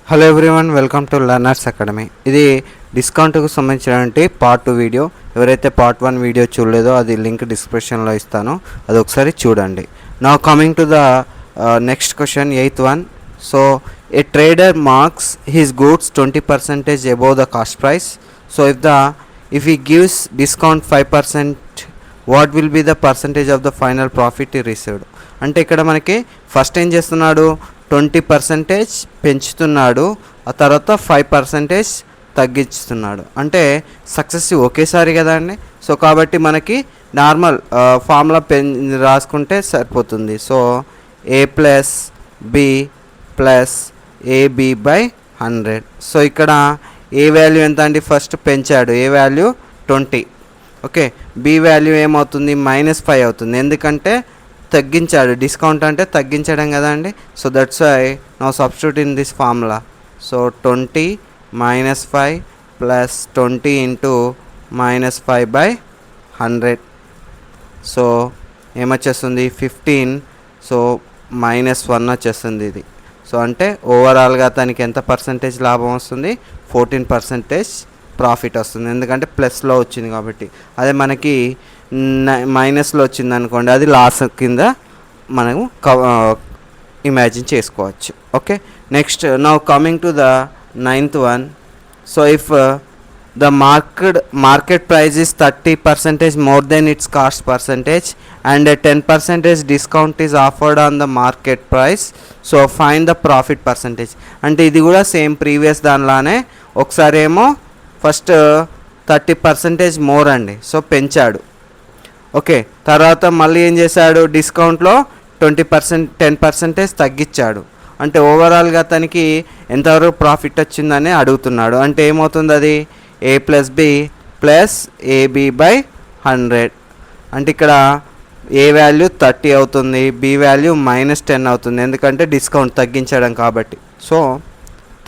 Hello everyone, welcome to learners academy. ఇది డిస్కౌంట్కు సంబంధించినటువంటి part 2 video. ఎవరైతే పార్ట్ 1 వీడియో చూడలేదో అది లింక్ డిస్క్రిప్షన్లో ఇస్తాను, అది ఒకసారి చూడండి. Now coming to the next question, 8th one. So A trader marks his goods 20% above the cost price. So if he gives discount 5%, what will be the percentage of the final profit he received? అంటే ఇక్కడ మనకి first ఏం చేస్తున్నాడు, 20% పెంచుతున్నాడు, ఆ తర్వాత 5% తగ్గిస్తున్నాడు. అంటే successive ఒకేసారి కదా అండి. సో కాబట్టి మనకి నార్మల్ ఫార్ములా రాసుకుంటే సరిపోతుంది. So a plus B plus AB by 100. So ఇక్కడ ఏ వాల్యూ ఎంత అండి, ఫస్ట్ పెంచాడు, A value 20. Okay, B value ఏమవుతుంది, -5 అవుతుంది, ఎందుకంటే తగ్గించాడు. డిస్కౌంట్ అంటే తగ్గించడం కదా అండి. So that's why now substitute in this formula. So 20 - 5 plus 20 into -5 by 100. So ఏమొచ్చేస్తుంది, 15. సో -1 వచ్చేస్తుంది ఇది. సో అంటే ఓవరాల్గా తనకి ఎంత పర్సంటేజ్ లాభం వస్తుంది, 14% ప్రాఫిట్ వస్తుంది, ఎందుకంటే ప్లస్లో వచ్చింది కాబట్టి. అదే మనకి మైనస్లో వచ్చింది అనుకోండి, అది లాస్ కింద మనము ఇమాజిన్ చేసుకోవచ్చు. Okay, next now coming to the 9th one. So if the market price is 30% more than its cost percentage and a 10% discount is offered on the market price, so find the profit percentage. అంటే ఇది కూడా same previous దానిలానే, ఒకసారి ఏమో first 30% more అండి, so పెంచాడు. Okay, తర్వాత మళ్ళీ ఏం చేశాడు, డిస్కౌంట్లో 10% తగ్గించాడు. అంటే ఓవరాల్గా తనకి ఎంతవరకు ప్రాఫిట్ వచ్చిందని అడుగుతున్నాడు. అంటే ఏమవుతుంది, అది a plus B plus AB by 100. అంటే ఇక్కడ ఏ వాల్యూ 30 అవుతుంది, బి వాల్యూ -10 అవుతుంది, ఎందుకంటే డిస్కౌంట్ తగ్గించడం కాబట్టి. So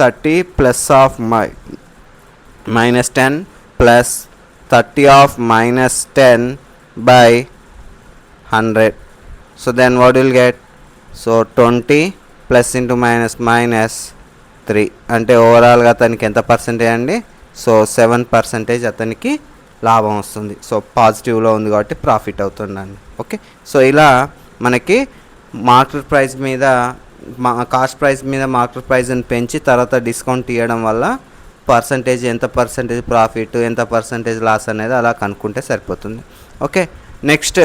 30 plus of -10 plus 30 of -10 by 100. So then what will get? So 20 plus into minus 3. అంటే ఓవరాల్గా అతనికి ఎంత పర్సెంటేజ్ అండి, సో 7% అతనికి లాభం వస్తుంది. సో పాజిటివ్లో ఉంది కాబట్టి ప్రాఫిట్ అవుతుందండి. ఓకే, సో ఇలా మనకి మార్కెట్ ప్రైస్ మీద కాస్ట్ ప్రైస్ మీద మార్కెట్ ప్రైస్ని పెంచి తర్వాత డిస్కౌంట్ ఇవ్వడం వల్ల పర్సంటేజ్, ఎంత పర్సంటేజ్ ప్రాఫిట్, ఎంత పర్సంటేజ్ లాస్ అనేది అలా కనుక్కుంటే సరిపోతుంది. ఓకే, నెక్స్ట్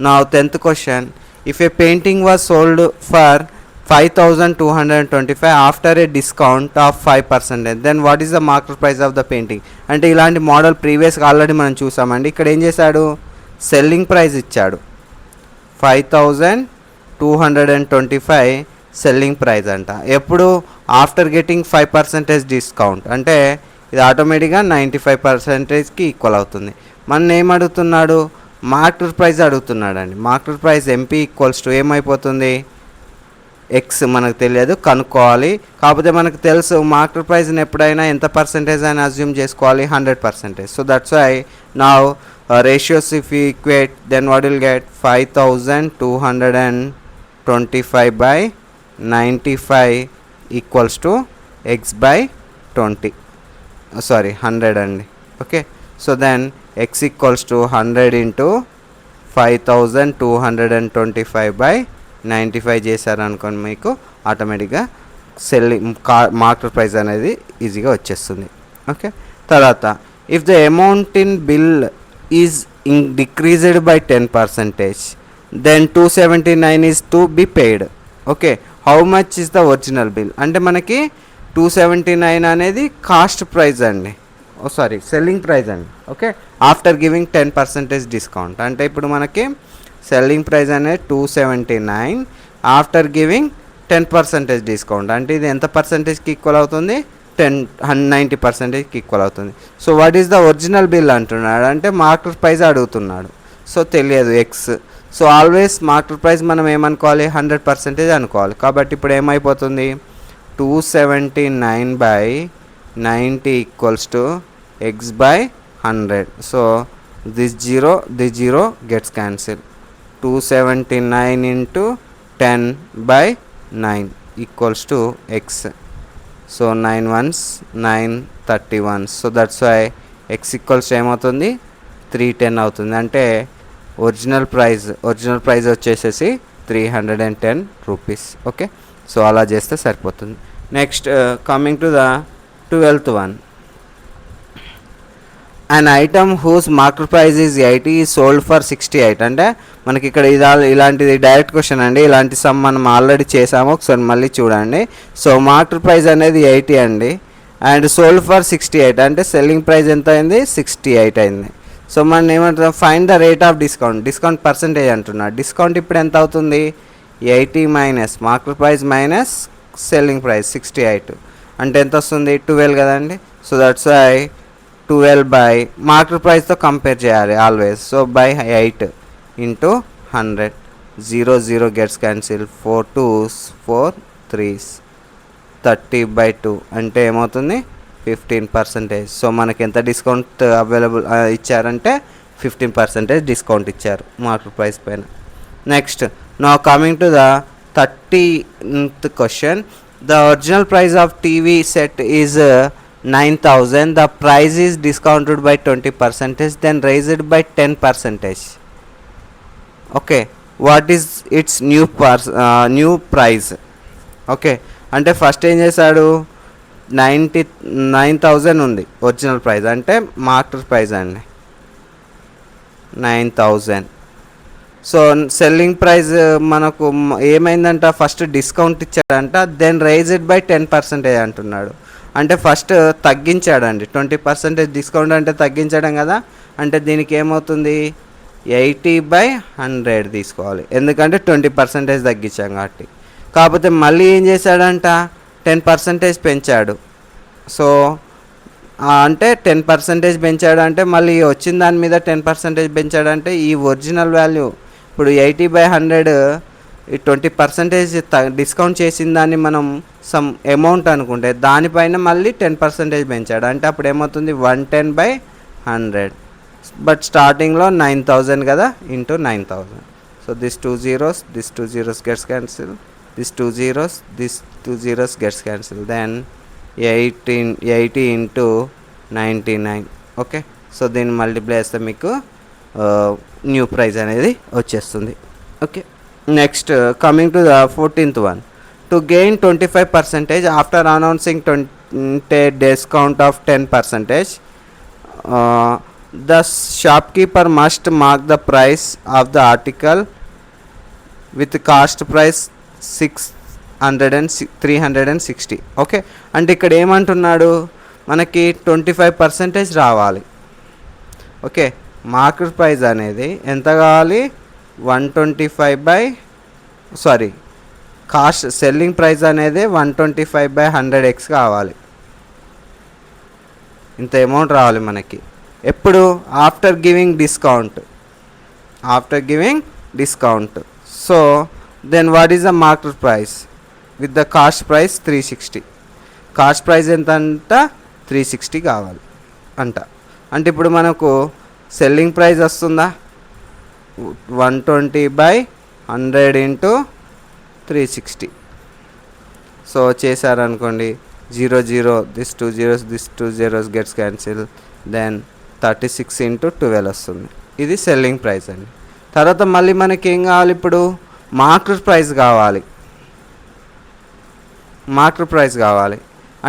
నా 10th question. If a painting was sold for 5225 after a discount of 5%, then what is the market price of the painting. అంటే ఇలాంటి మోడల్ ప్రీవియస్గా ఆల్రెడీ మనం చూసామండి. ఇక్కడ ఏం చేశాడు, సెల్లింగ్ ప్రైస్ ఇచ్చాడు 5225 సెల్లింగ్ ప్రైస్ అంట. ఎప్పుడు, ఆఫ్టర్ గెటింగ్ 5% డిస్కౌంట్. అంటే ఇది ఆటోమేటిక్గా 95%కి ఈక్వల్ అవుతుంది. మన ఏం అడుగుతున్నాడు, మార్కెట్ ప్రైస్ అడుగుతున్నాడు అండి. Market price MP equals to ఏమైపోతుంది, ఎక్స్ మనకు తెలియదు, కనుక్కోవాలి. కాకపోతే మనకు తెలుసు మార్కెట్ ప్రైస్ని ఎప్పుడైనా ఎంత పర్సెంటేజ్ అని అజ్యూమ్ చేసుకోవాలి, 100%. So that's why now ratios if you equate, then what will get 5225 by 95 equals to X by 100 అండి. Okay, so then x equals to 100 into 5225 by 95 చేశారనుకోండి, మీకు ఆటోమేటిక్గా మార్కెట్ ప్రైస్ అనేది ఈజీగా వచ్చేస్తుంది. ఓకే, తర్వాత if the amount in bill is decreased by 10%, then 279 is to be paid. Okay, how much is the original bill. అంటే మనకి 279 అనేది కాస్ట్ ప్రైస్ అండి, సెల్లింగ్ ప్రైస్ అండి. Okay, after giving 10% discount. అంటే ఇప్పుడు మనకి సెల్లింగ్ ప్రైస్ అనేది 279 ఆఫ్టర్ గివింగ్ 10% డిస్కౌంట్. అంటే ఇది ఎంత పర్సెంటేజ్కి ఈక్వల్ అవుతుంది, 90%కి ఈక్వల్ అవుతుంది. So what is the original bill అంటున్నాడు, అంటే మార్కెట్ ప్రైస్ అడుగుతున్నాడు. సో తెలియదు X. So always market price మనం ఏమనుకోవాలి, 100% అనుకోవాలి. కాబట్టి ఇప్పుడు ఏమైపోతుంది, 279 by 90 equals to x by 100. So this 0 gets cancelled. 279 into 10 by 9 equals to x. So 9 ones 9 31. So that's why X equals ఏమవుతుంది 310 అవుతుంది. అంటే ఒరిజినల్ ప్రైస్ వచ్చేసేసి 310 రూపీస్. ఓకే, సో అలా చేస్తే సరిపోతుంది. Next coming to the 12th one. an item whose market price is 80 is sold for 68. అంటే మనకి ఇక్కడ ఇలాంటిది డైరెక్ట్ క్వశ్చన్ అండి. ఇలాంటి సమ్ మనం ఆల్రెడీ చేసాము, ఒకసారి మళ్ళీ చూడండి. సో మార్కెట్ ప్రైస్ అనేది 80 అండి, అండ్ సోల్డ్ ఫర్ 68 అంటే సెల్లింగ్ ప్రైస్ ఎంత అయింది 68 అయింది. సో మనం ఏమంటాం, find the rate of discount percentage అంటున్నాడు. డిస్కౌంట్ ఇప్పుడు ఎంత అవుతుంది 80 minus market price minus selling price 68 అంటే ఎంత వస్తుంది 12 కదండి. So that's why 12 by market ప్రైస్తో కంపేర్ చేయాలి always. So by 8 into 100. 0 0 gets cancel. 4 2s 4 3s 30/2 అంటే ఏమవుతుంది 15%. సో మనకి ఎంత డిస్కౌంట్ అవైలబుల్ ఇచ్చారంటే 15% డిస్కౌంట్ ఇచ్చారు మార్కెట్ ప్రైస్ పైన. Next now coming to the 13th question. The original price of TV set is 9,000. The price is discounted by 20%, then raised by 10%. Okay, what is its new price? Okay, అంటే first ఏం చేశాడు 9,000 ఉంది original price, అంటే market price అండి 9,000. So selling price మనకు ఏమైందంట, first discount ఇచ్చాడంట, then raised by 10% అంటున్నాడు. అంటే ఫస్ట్ తగ్గించాడండి 20% డిస్కౌంట్ అంటే తగ్గించడం కదా. అంటే దీనికి ఏమవుతుంది 80/100 తీసుకోవాలి, ఎందుకంటే 20% తగ్గించాం కాబట్టి. కాకపోతే మళ్ళీ ఏం చేశాడంట 10% పెంచాడు. సో అంటే 10% పెంచాడు అంటే మళ్ళీ వచ్చిన దాని మీద 10% పెంచాడంటే ఈ ఒరిజినల్ వాల్యూ ఇప్పుడు 80/100 ఈ 20% డిస్కౌంట్ చేసిన దాన్ని మనం సమ్ అమౌంట్ అనుకుంటే దానిపైన మళ్ళీ 10% పెంచాడు. అంటే అప్పుడు ఏమవుతుంది 110/100. బట్ స్టార్టింగ్లో 9,000 కదా, into 9,000. So this 2 zeros gets cancel, this 2 zeros gets cancel, then 80 into 99. Okay, so దీన్ని మల్టిప్లై చేస్తే మీకు న్యూ ప్రైస్ అనేది వచ్చేస్తుంది. Okay, next coming to the 14th one. To gain 25% after announcing 20 discount of 10%, the shopkeeper must mark the price of the article with cost price 360. Okay, అంటే ఇక్కడ ఏమంటున్నాడు మనకి 25% రావాలి. ఓకే, మార్కెట్ ప్రైస్ అనేది ఎంత కావాలి 125 కాస్ట్ సెల్లింగ్ ప్రైస్ అనేది 125/100x కావాలి. ఇంత అమౌంట్ రావాలి మనకి ఎప్పుడు after giving discount. So then what is the market price with the cost price 360. Cost price ఎంత అంట 360 కావాలి అంట. అంటే ఇప్పుడు మనకు సెల్లింగ్ ప్రైస్ వస్తుందా 120/100 ఇంటూ 360. సో చేశారనుకోండి 0 0 this 2 zeros gets cancel, then 36 into 12 వస్తుంది. ఇది సెల్లింగ్ ప్రైస్ అండి. తర్వాత మళ్ళీ మనకి ఏం కావాలి, ఇప్పుడు మార్కెట్ ప్రైస్ కావాలి.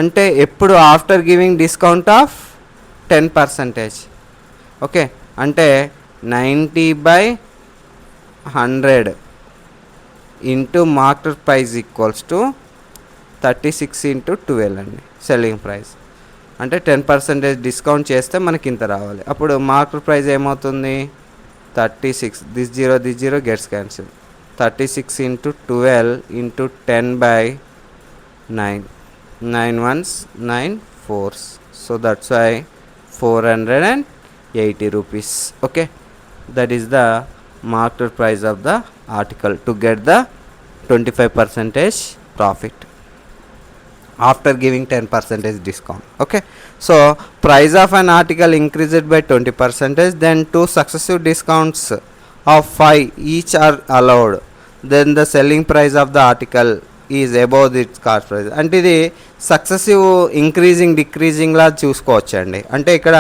అంటే ఎప్పుడు after giving discount of 10%. Okay, అంటే 90/100 into market price equals to 36 into 12 అండి సెల్లింగ్ ప్రైస్. అంటే 10% డిస్కౌంట్ చేస్తే మనకి ఇంత రావాలి. అప్పుడు మార్కెట్ ప్రైస్ ఏమవుతుంది 36. This 0 gets cancel. 36 into 12 into 10/9. 9 ones 9 4s. So that's why 480 rupees. Okay, that is the market price of the article to get the 25% profit after giving 10% discount. Okay, so price of an article increased by 20%, then 2 successive discounts of 5 each are allowed, then the selling price of the article is above it's cost price. అంటే ఇది successive increasing decreasing లా చూసుకోవచ్చండి. అంటే ఇక్కడ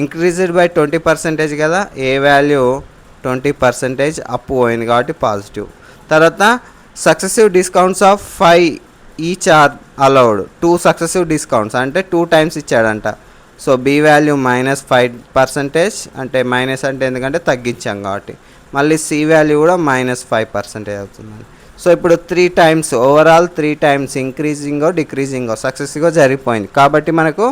increased by 20% కదా, ఏ value 20% up పోయింది కాబట్టి positive. తర్వాత successive discounts of 5 each are allowed. 2 successive discounts అంటే 2 టైమ్స్ ఇచ్చాడంట. సో బి వాల్యూ -5%, అంటే మైనస్ అంటే ఎందుకంటే తగ్గించాం కాబట్టి. మళ్ళీ సి వాల్యూ కూడా -5% అవుతుందండి. సో ఇప్పుడు 3 టైమ్స్ ఓవరాల్ 3 టైమ్స్ ఇంక్రీజింగో డిక్రీజింగో సక్సెస్గా జరిగిపోయింది. కాబట్టి మనకు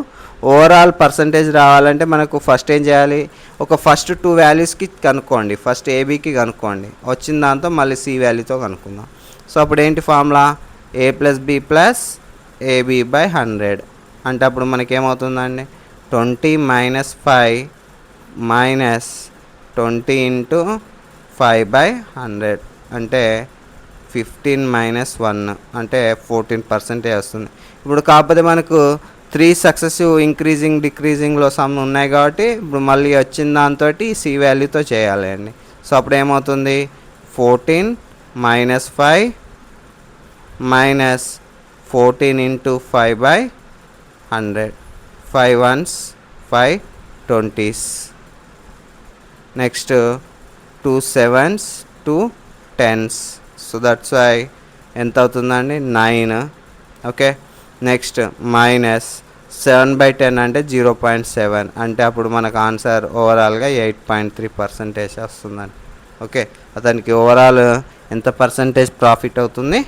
ఓవరాల్ పర్సంటేజ్ రావాలంటే మనకు ఫస్ట్ ఏం చేయాలి, ఒక ఫస్ట్ 2 వాల్యూస్కి కనుక్కోండి. ఫస్ట్ ఏబీకి కనుక్కోండి, వచ్చిన దాంతో మళ్ళీ సి వాల్యూతో కనుక్కుందాం. సో అప్పుడు ఏంటి ఫార్ములా, a + b + ab/100. అంటే అప్పుడు మనకేమవుతుందండి, 20 - 5 - 20 × 5/100 అంటే 15 - 1 అంటే 14% వస్తుంది. ఇప్పుడు కాకపోతే మనకు 3 సక్సెసివ్ ఇంక్రీజింగ్ డిక్రీజింగ్లో సమ్ ఉన్నాయి కాబట్టి ఇప్పుడు మళ్ళీ వచ్చిన దాంతో సి వాల్యూతో చేయాలి అండి. సో అప్పుడు ఏమవుతుంది, 14 - 5 - 14 × 5/100. 5 ones 5 20s. Next 2 sevens 2 10s. So that's why ఎంత అవుతుందండి, 9. ఓకే, నెక్స్ట్ -7/10 అంటే 0.7. అంటే అప్పుడు మనకు ఆన్సర్ ఓవరాల్గా 8.3% వస్తుందండి. ఓకే, అతనికి ఓవరాల్ ఎంత పర్సంటేజ్ ప్రాఫిట్ అవుతుంది,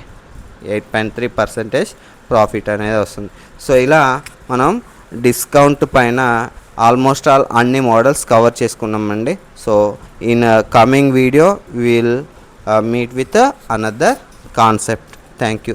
8.3% ప్రాఫిట్ అనేది వస్తుంది. సో ఇలా మనం డిస్కౌంట్ పైన ఆల్మోస్ట్ ఆల్ అన్ని మోడల్స్ కవర్ చేసుకున్నామండి. So in coming video will meet with another concept. Thank you.